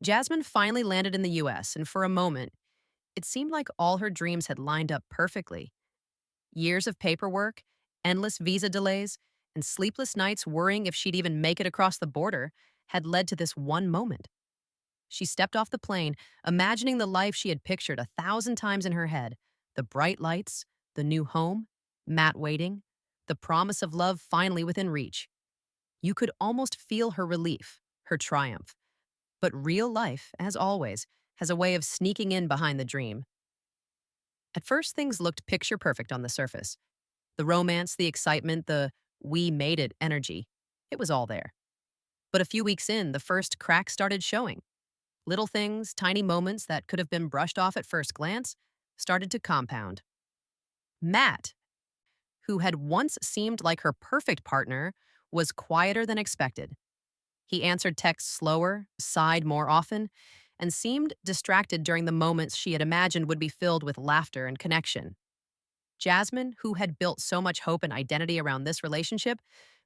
Jasmine finally landed in the US, and for a moment, it seemed like all her dreams had lined up perfectly. Years of paperwork, endless visa delays, and sleepless nights worrying if she'd even make it across the border had led to this one moment. She stepped off the plane, imagining the life she had pictured 1,000 times in her head: the bright lights, the new home, Matt waiting, the promise of love finally within reach. You could almost feel her relief, her triumph. But real life, as always, has a way of sneaking in behind the dream. At first, things looked picture perfect on the surface. The romance, the excitement, the we made it energy. It was all there. But a few weeks in, the first cracks started showing. Little things, tiny moments that could have been brushed off at first glance, started to compound. Matt, who had once seemed like her perfect partner, was quieter than expected. He answered texts slower, sighed more often, and seemed distracted during the moments she had imagined would be filled with laughter and connection. Jasmine, who had built so much hope and identity around this relationship,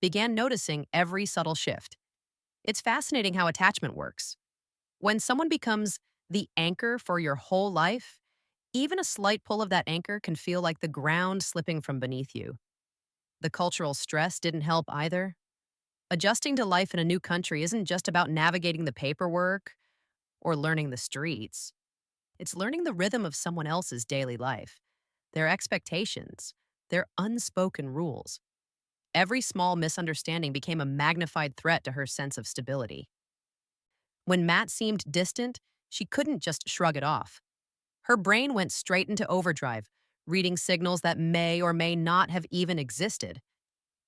began noticing every subtle shift. It's fascinating how attachment works. When someone becomes the anchor for your whole life, even a slight pull of that anchor can feel like the ground slipping from beneath you. The cultural stress didn't help either. Adjusting to life in a new country isn't just about navigating the paperwork or learning the streets. It's learning the rhythm of someone else's daily life, their expectations, their unspoken rules. Every small misunderstanding became a magnified threat to her sense of stability. When Matt seemed distant, she couldn't just shrug it off. Her brain went straight into overdrive, reading signals that may or may not have even existed.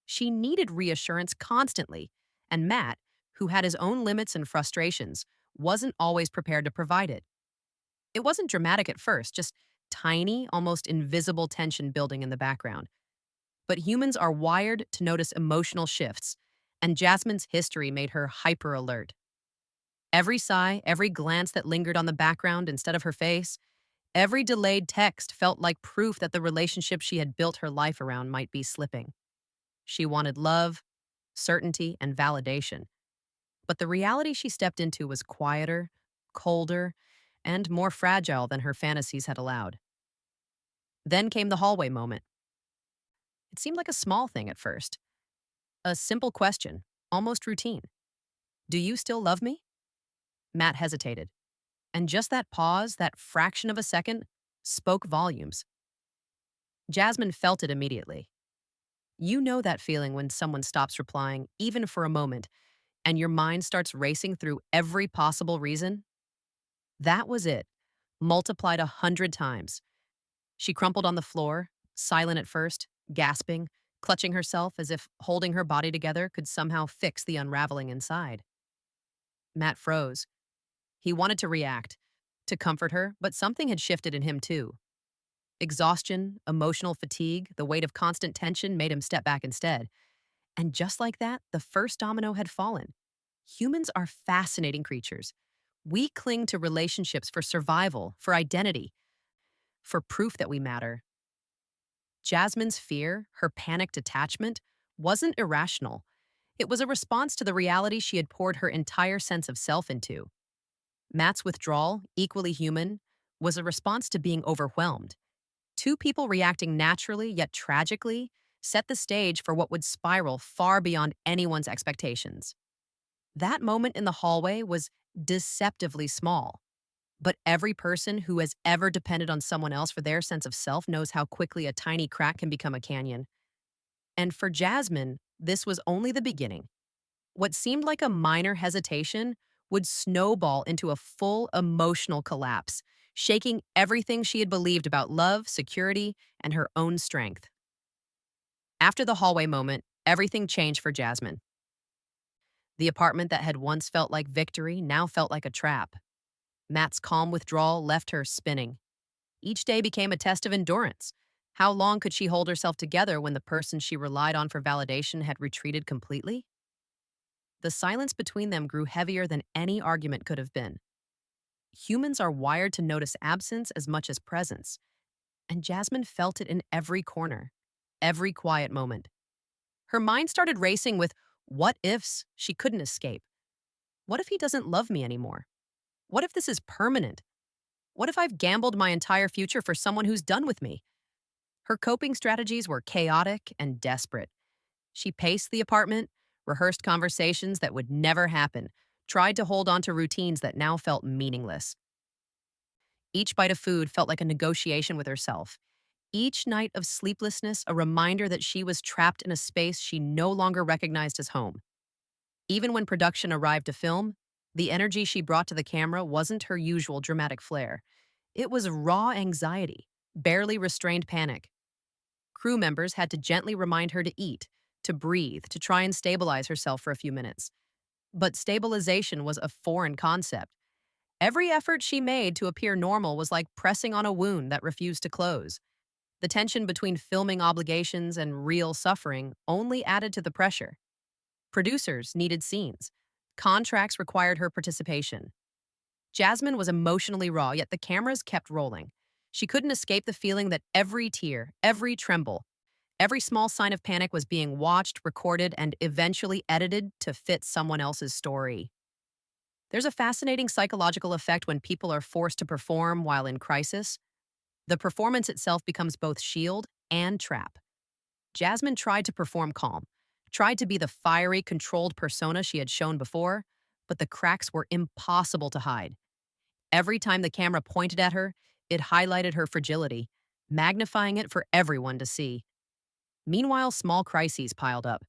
She needed reassurance constantly, and Matt, who had his own limits and frustrations, wasn't always prepared to provide it. It wasn't dramatic at first, just tiny, almost invisible tension building in the background. But humans are wired to notice emotional shifts, and Jasmine's history made her hyper alert. Every sigh, every glance that lingered on the background instead of her face, every delayed text felt like proof that the relationship she had built her life around might be slipping. She wanted love, certainty, and validation. But the reality she stepped into was quieter, colder, and more fragile than her fantasies had allowed. Then came the hallway moment. It seemed like a small thing at first. A simple question, almost routine. Do you still love me? Matt hesitated. And just that pause, that fraction of a second, spoke volumes. Jasmine felt it immediately. You know that feeling when someone stops replying, even for a moment, and your mind starts racing through every possible reason? That was it, multiplied 100 times. She crumpled on the floor, silent at first, gasping, clutching herself as if holding her body together could somehow fix the unraveling inside. Matt froze. He wanted to react, to comfort her, but something had shifted in him too. Exhaustion, emotional fatigue, the weight of constant tension made him step back instead. And just like that, the first domino had fallen. Humans are fascinating creatures. We cling to relationships for survival, for identity, for proof that we matter. Jasmine's fear, her panicked attachment, wasn't irrational. It was a response to the reality she had poured her entire sense of self into. Matt's withdrawal, equally human, was a response to being overwhelmed. Two people reacting naturally yet tragically set the stage for what would spiral far beyond anyone's expectations. That moment in the hallway was deceptively small. But every person who has ever depended on someone else for their sense of self knows how quickly a tiny crack can become a canyon. And for Jasmine, this was only the beginning. What seemed like a minor hesitation would snowball into a full emotional collapse, shaking everything she had believed about love, security, and her own strength. After the hallway moment, everything changed for Jasmine. The apartment that had once felt like victory now felt like a trap. Matt's calm withdrawal left her spinning. Each day became a test of endurance. How long could she hold herself together when the person she relied on for validation had retreated completely? The silence between them grew heavier than any argument could have been. Humans are wired to notice absence as much as presence, and Jasmine felt it in every corner, every quiet moment. Her mind started racing with what ifs she couldn't escape. What if he doesn't love me anymore? What if this is permanent? What if I've gambled my entire future for someone who's done with me? Her coping strategies were chaotic and desperate. She paced the apartment, rehearsed conversations that would never happen, tried to hold on to routines that now felt meaningless. Each bite of food felt like a negotiation with herself. Each night of sleeplessness, a reminder that she was trapped in a space she no longer recognized as home. Even when production arrived to film, the energy she brought to the camera wasn't her usual dramatic flair. It was raw anxiety, barely restrained panic. Crew members had to gently remind her to eat, to breathe, to try and stabilize herself for a few minutes. But stabilization was a foreign concept. Every effort she made to appear normal was like pressing on a wound that refused to close. The tension between filming obligations and real suffering only added to the pressure. Producers needed scenes. Contracts required her participation. Jasmine was emotionally raw, yet the cameras kept rolling. She couldn't escape the feeling that every tear, every tremble, every small sign of panic was being watched, recorded, and eventually edited to fit someone else's story. There's a fascinating psychological effect when people are forced to perform while in crisis. The performance itself becomes both shield and trap. Jasmine tried to perform calm, tried to be the fiery, controlled persona she had shown before, but the cracks were impossible to hide. Every time the camera pointed at her, it highlighted her fragility, magnifying it for everyone to see. Meanwhile, small crises piled up.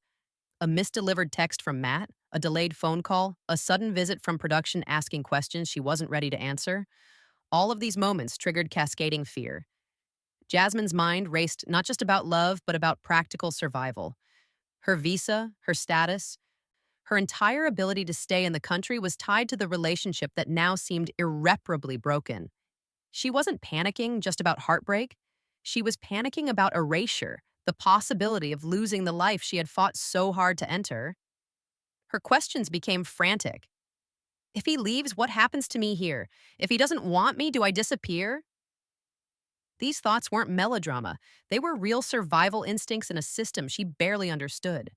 A misdelivered text from Matt, a delayed phone call, a sudden visit from production asking questions she wasn't ready to answer. All of these moments triggered cascading fear. Jasmine's mind raced not just about love, but about practical survival. Her visa, her status, her entire ability to stay in the country was tied to the relationship that now seemed irreparably broken. She wasn't panicking just about heartbreak. She was panicking about erasure, the possibility of losing the life she had fought so hard to enter. Her questions became frantic. If he leaves, what happens to me here? If he doesn't want me, do I disappear? These thoughts weren't melodrama. They were real survival instincts in a system she barely understood.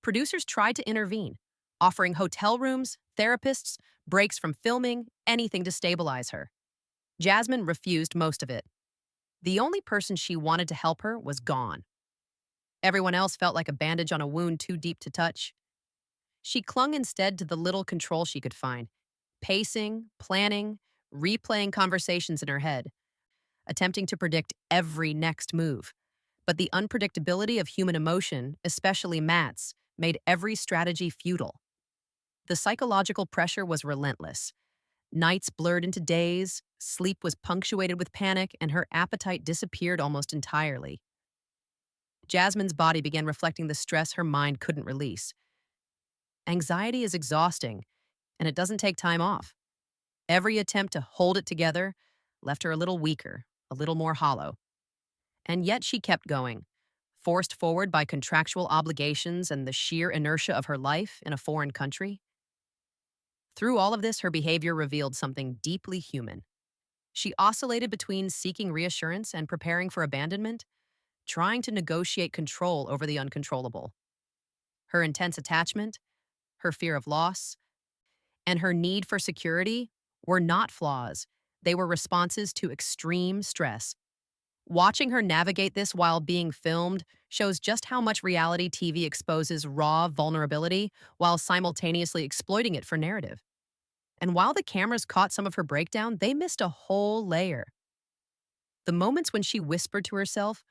Producers tried to intervene, offering hotel rooms, therapists, breaks from filming, anything to stabilize her. Jasmine refused most of it. The only person she wanted to help her was gone. Everyone else felt like a bandage on a wound too deep to touch. She clung instead to the little control she could find, pacing, planning, replaying conversations in her head, attempting to predict every next move. But the unpredictability of human emotion, especially Matt's, made every strategy futile. The psychological pressure was relentless. Nights blurred into days, sleep was punctuated with panic, and her appetite disappeared almost entirely. Jasmine's body began reflecting the stress her mind couldn't release. Anxiety is exhausting, and it doesn't take time off. Every attempt to hold it together left her a little weaker, a little more hollow. And yet she kept going, forced forward by contractual obligations and the sheer inertia of her life in a foreign country. Through all of this, her behavior revealed something deeply human. She oscillated between seeking reassurance and preparing for abandonment, trying to negotiate control over the uncontrollable. Her intense attachment, her fear of loss, and her need for security were not flaws. They were responses to extreme stress. Watching her navigate this while being filmed shows just how much reality TV exposes raw vulnerability while simultaneously exploiting it for narrative. And while the cameras caught some of her breakdown, they missed a whole layer. The moments when she whispered to herself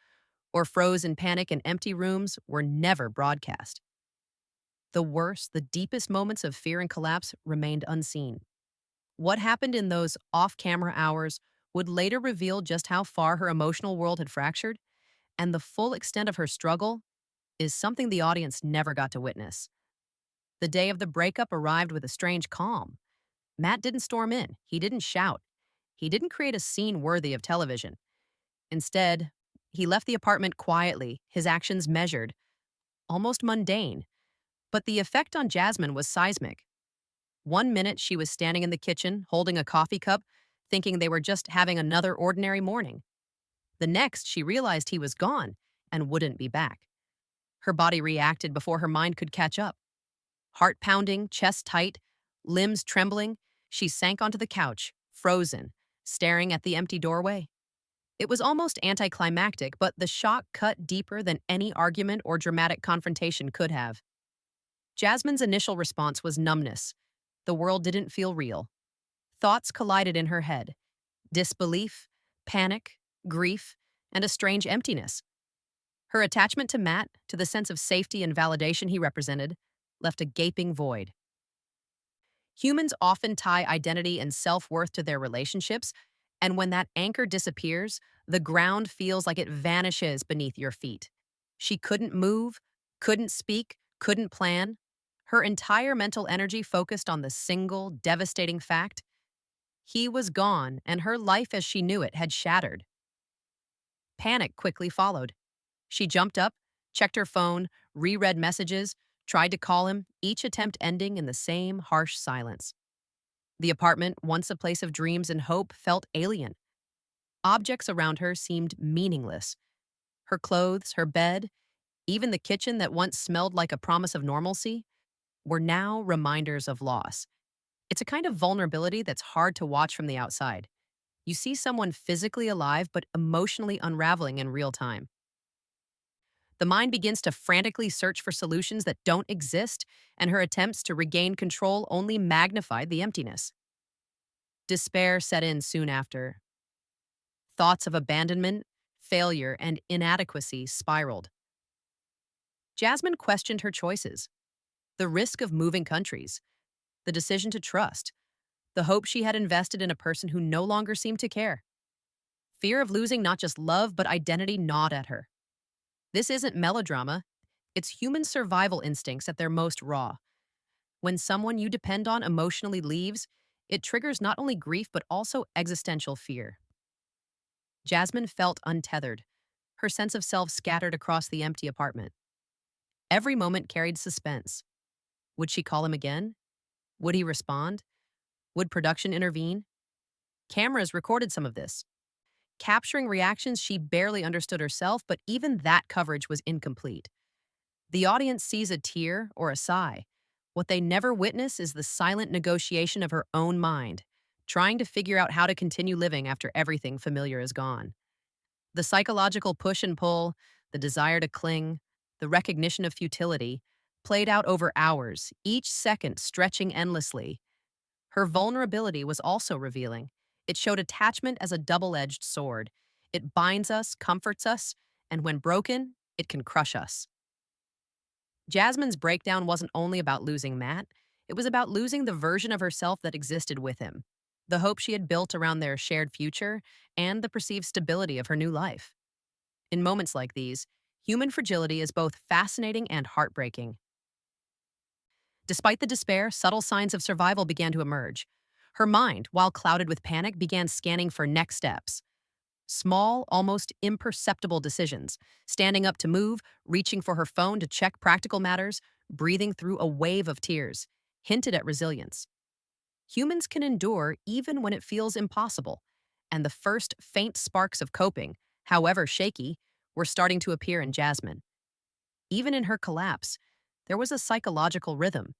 or froze in panic in empty rooms were never broadcast. The worst, the deepest moments of fear and collapse remained unseen. What happened in those off-camera hours would later reveal just how far her emotional world had fractured, and the full extent of her struggle is something the audience never got to witness. The day of the breakup arrived with a strange calm. Matt didn't storm in. He didn't shout. He didn't create a scene worthy of television. Instead, he left the apartment quietly, his actions measured, almost mundane. But the effect on Jasmine was seismic. One minute she was standing in the kitchen, holding a coffee cup, thinking they were just having another ordinary morning. The next, she realized he was gone and wouldn't be back. Her body reacted before her mind could catch up. Heart pounding, chest tight, limbs trembling, She sank onto the couch, frozen, staring at the empty doorway. It was almost anticlimactic, but the shock cut deeper than any argument or dramatic confrontation could have. Jasmine's initial response was numbness. The world didn't feel real. Thoughts collided in her head: disbelief, panic, grief, and a strange emptiness. Her attachment to Matt, to the sense of safety and validation he represented, left a gaping void. Humans often tie identity and self-worth to their relationships, and when that anchor disappears, the ground feels like it vanishes beneath your feet. She couldn't move, couldn't speak, couldn't plan. Her entire mental energy focused on the single, devastating fact: he was gone, and her life as she knew it had shattered. Panic quickly followed. She jumped up, checked her phone, reread messages, tried to call him, each attempt ending in the same harsh silence. The apartment, once a place of dreams and hope, felt alien. Objects around her seemed meaningless. Her clothes, her bed, even the kitchen that once smelled like a promise of normalcy, were now reminders of loss. It's a kind of vulnerability that's hard to watch from the outside. You see someone physically alive but emotionally unraveling in real time. The mind begins to frantically search for solutions that don't exist, and her attempts to regain control only magnified the emptiness. Despair set in soon after. Thoughts of abandonment, failure, and inadequacy spiraled. Jasmine questioned her choices: the risk of moving countries, the decision to trust, the hope she had invested in a person who no longer seemed to care. Fear of losing not just love but identity gnawed at her. This isn't melodrama, it's human survival instincts at their most raw. When someone you depend on emotionally leaves, it triggers not only grief but also existential fear. Jasmine felt untethered, her sense of self scattered across the empty apartment. Every moment carried suspense. Would she call him again? Would he respond? Would production intervene? Cameras recorded some of this, capturing reactions she barely understood herself, but even that coverage was incomplete. The audience sees a tear or a sigh. What they never witness is the silent negotiation of her own mind, trying to figure out how to continue living after everything familiar is gone. The psychological push and pull, the desire to cling, the recognition of futility, played out over hours, each second stretching endlessly. Her vulnerability was also revealing. It showed attachment as a double-edged sword. It binds us, comforts us, and when broken, it can crush us. Jasmine's breakdown wasn't only about losing Matt, it was about losing the version of herself that existed with him, the hope she had built around their shared future, and the perceived stability of her new life. In moments like these, human fragility is both fascinating and heartbreaking. Despite the despair, subtle signs of survival began to emerge. Her mind, while clouded with panic, began scanning for next steps. Small, almost imperceptible decisions: standing up to move, reaching for her phone to check practical matters, breathing through a wave of tears, hinted at resilience. Humans can endure even when it feels impossible, and the first faint sparks of coping, however shaky, were starting to appear in Jasmine. Even in her collapse, there was a psychological rhythm: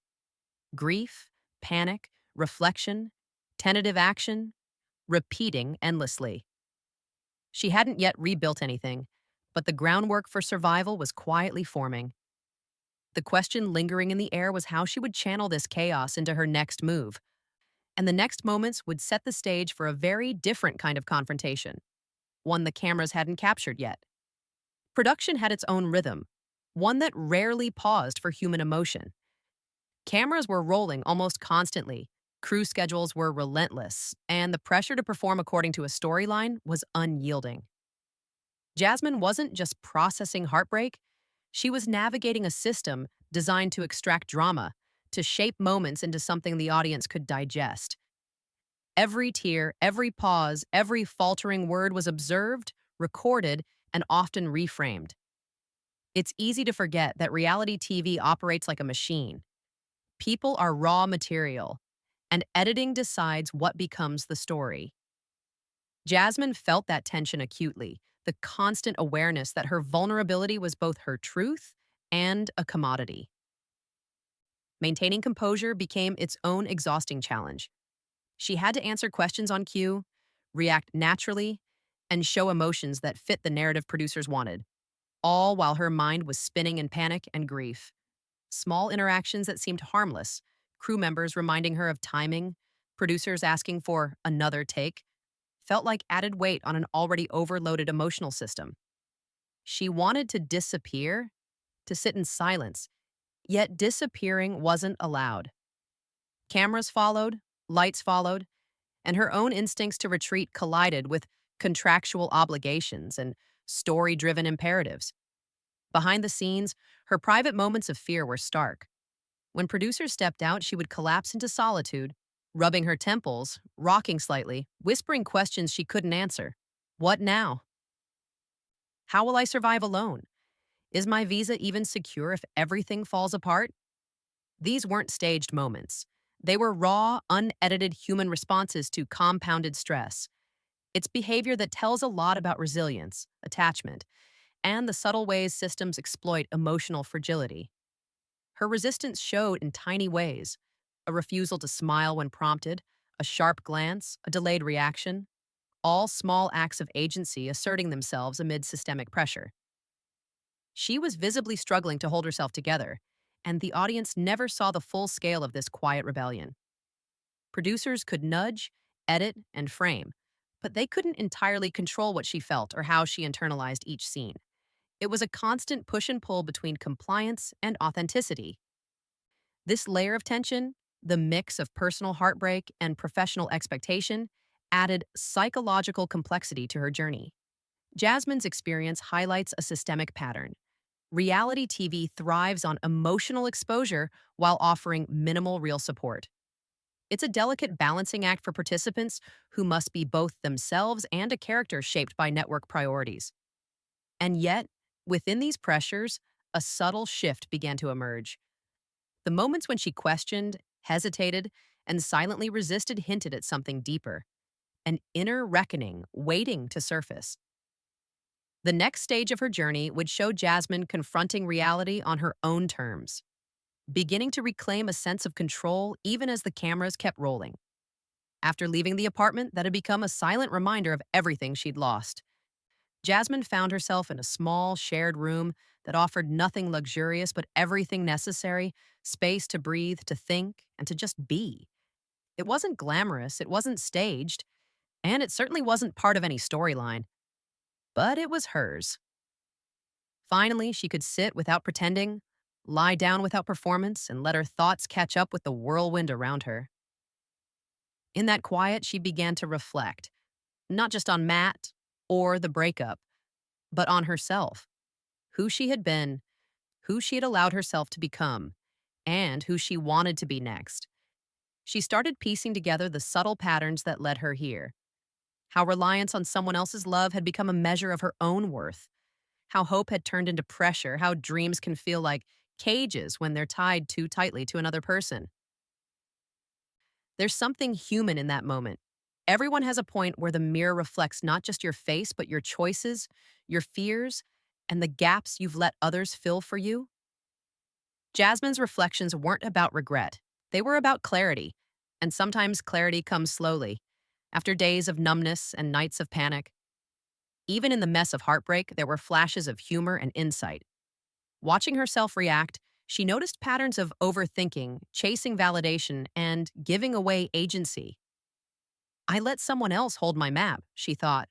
grief, panic, reflection, tentative action, repeating endlessly. She hadn't yet rebuilt anything, but the groundwork for survival was quietly forming. The question lingering in the air was how she would channel this chaos into her next move. And the next moments would set the stage for a very different kind of confrontation, one the cameras hadn't captured yet. Production had its own rhythm, one that rarely paused for human emotion. Cameras were rolling almost constantly, crew schedules were relentless, and the pressure to perform according to a storyline was unyielding. Jasmine wasn't just processing heartbreak, she was navigating a system designed to extract drama, to shape moments into something the audience could digest. Every tear, every pause, every faltering word was observed, recorded, and often reframed. It's easy to forget that reality TV operates like a machine. People are raw material, and editing decides what becomes the story. Jasmine felt that tension acutely, the constant awareness that her vulnerability was both her truth and a commodity. Maintaining composure became its own exhausting challenge. She had to answer questions on cue, react naturally, and show emotions that fit the narrative producers wanted, all while her mind was spinning in panic and grief. Small interactions that seemed harmless, crew members reminding her of timing, producers asking for another take, felt like added weight on an already overloaded emotional system. She wanted to disappear, to sit in silence, yet disappearing wasn't allowed. Cameras followed, lights followed, and her own instincts to retreat collided with contractual obligations and story driven imperatives. Behind the scenes, her private moments of fear were stark. When producers stepped out, she would collapse into solitude, rubbing her temples, rocking slightly, whispering questions she couldn't answer. What now? How will I survive alone? Is my visa even secure if everything falls apart? These weren't staged moments. They were raw, unedited human responses to compounded stress. It's behavior that tells a lot about resilience, attachment, and the subtle ways systems exploit emotional fragility. Her resistance showed in tiny ways: a refusal to smile when prompted, a sharp glance, a delayed reaction, all small acts of agency asserting themselves amid systemic pressure. She was visibly struggling to hold herself together, and the audience never saw the full scale of this quiet rebellion. Producers could nudge, edit, and frame, but they couldn't entirely control what she felt or how she internalized each scene. It was a constant push and pull between compliance and authenticity. This layer of tension, the mix of personal heartbreak and professional expectation, added psychological complexity to her journey. Jasmine's experience highlights a systemic pattern. Reality TV thrives on emotional exposure while offering minimal real support. It's a delicate balancing act for participants who must be both themselves and a character shaped by network priorities. And yet, within these pressures, a subtle shift began to emerge. The moments when she questioned, hesitated, and silently resisted hinted at something deeper, an inner reckoning waiting to surface. The next stage of her journey would show Jasmine confronting reality on her own terms, beginning to reclaim a sense of control even as the cameras kept rolling. After leaving the apartment that had become a silent reminder of everything she'd lost, Jasmine found herself in a small, shared room that offered nothing luxurious but everything necessary: space to breathe, to think, and to just be. It wasn't glamorous, it wasn't staged, and it certainly wasn't part of any storyline, but it was hers. Finally, she could sit without pretending, lie down without performance, and let her thoughts catch up with the whirlwind around her. In that quiet, she began to reflect, not just on Matt or the breakup, but on herself, who she had been, who she had allowed herself to become, and who she wanted to be next. She started piecing together the subtle patterns that led her here: how reliance on someone else's love had become a measure of her own worth, how hope had turned into pressure, how dreams can feel like cages when they're tied too tightly to another person. There's something human in that moment. Everyone has a point where the mirror reflects not just your face, but your choices, your fears, and the gaps you've let others fill for you. Jasmine's reflections weren't about regret, they were about clarity. And sometimes clarity comes slowly, after days of numbness and nights of panic. Even in the mess of heartbreak, there were flashes of humor and insight. Watching herself react, she noticed patterns of overthinking, chasing validation, and giving away agency. I let someone else hold my map, she thought,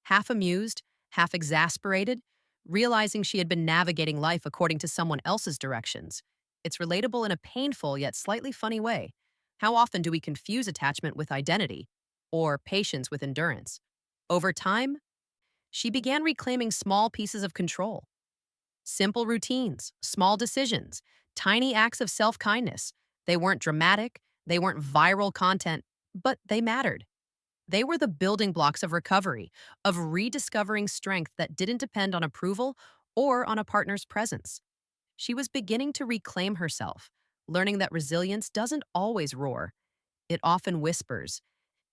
half amused, half exasperated, realizing she had been navigating life according to someone else's directions. It's relatable in a painful yet slightly funny way. How often do we confuse attachment with identity, or patience with endurance? Over time, she began reclaiming small pieces of control. Simple routines, small decisions, tiny acts of self kindness. They weren't dramatic, they weren't viral content, but they mattered. They were the building blocks of recovery, of rediscovering strength that didn't depend on approval or on a partner's presence. She was beginning to reclaim herself, learning that resilience doesn't always roar, it often whispers.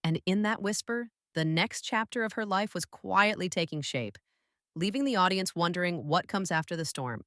And in that whisper, the next chapter of her life was quietly taking shape, leaving the audience wondering what comes after the storm.